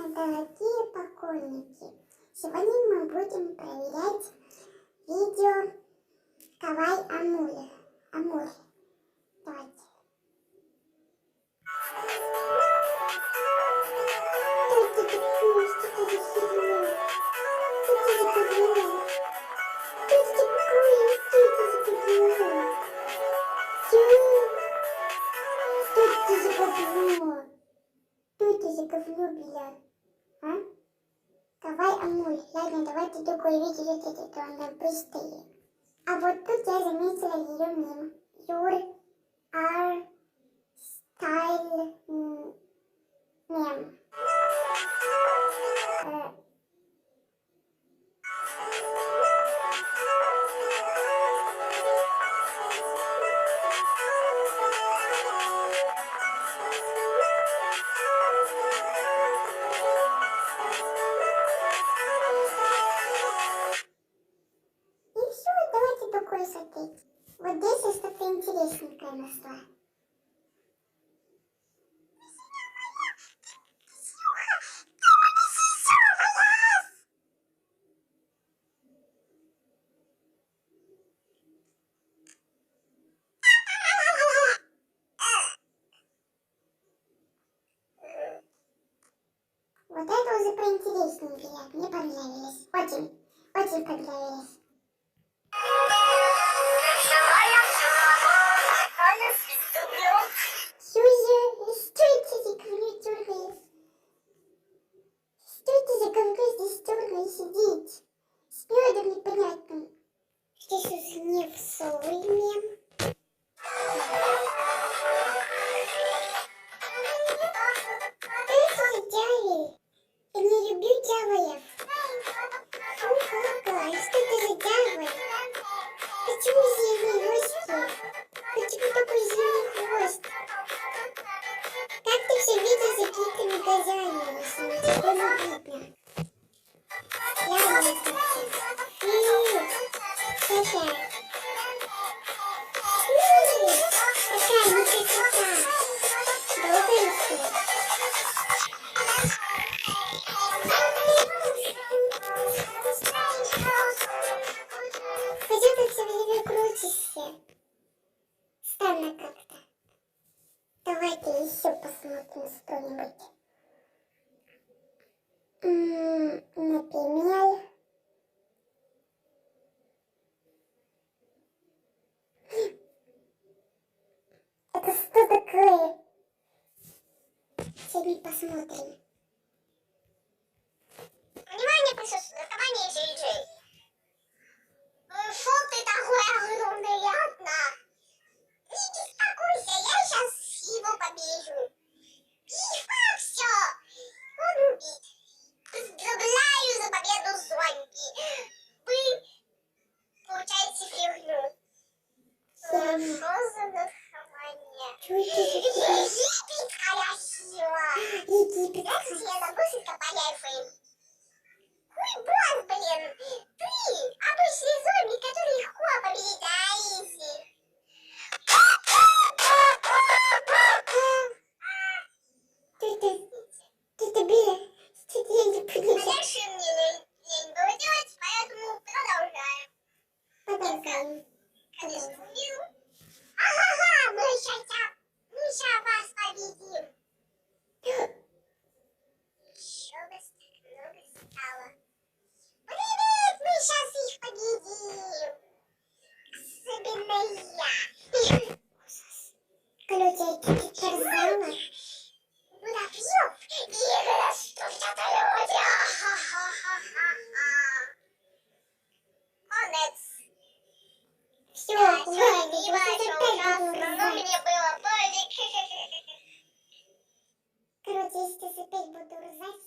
мои дорогие поклонники! Сегодня мы будем проверять видео Гафай Амюрь. Давайте. Гафай Амюрь. Ладно, давайте другое видео, это она быстрее. А вот тут я заметила ее мем. Your are style мем. И все, давайте такое смотреть. Вот здесь я что-то интересненькое нашла. Вот это уже поинтереснее, мне понравилось. Очень понравилось. Что это за говно дёргает? Что это за говно здесь дёргает сидеть? С пером непонятным. Здесь уже не в солый мем. Я не люблю дяволов. Что это за дявол? Почему зеленый хвост? Почему такой зеленый хвост? Как ты все видишь закрытыми глазами, если ничего не видно? Я не хочу. Какая некрасота. Долго еще? Почему ты все время крутишься? Странно как-то. Давайте еще посмотрим что-нибудь. Например... Это что такое? Сегодня посмотрим. Внимание, присутствует внимание, Джей. Шо ты такой огромный ладно? Не беспокойся, я сейчас его побежу. Пиф-паф, все. Он убит. Поздравляю за победу, зомби. Вы получаете фигню. Что за наркомания? Египетская сила. Знаете, я могу слегка поляйфаем. Хуй босс, блин! Ты обычный зомби, который легко побеждаете. Ты Билли, что-то я не поняла. Дальше мне лень было делать, поэтому продолжаем. Конечно, убил. Ага, мы сейчас вас победим. Еще раз так много стало. Привет, мы сейчас их победим. Особенно я. Короче, я чуть-чуть порзала. Муравьев, и растут люди. Конец. Все, Справедливо, ладно, все просто ужасно, опять но буду мне ржать. было пофиг. Короче, я сейчас опять буду ржать.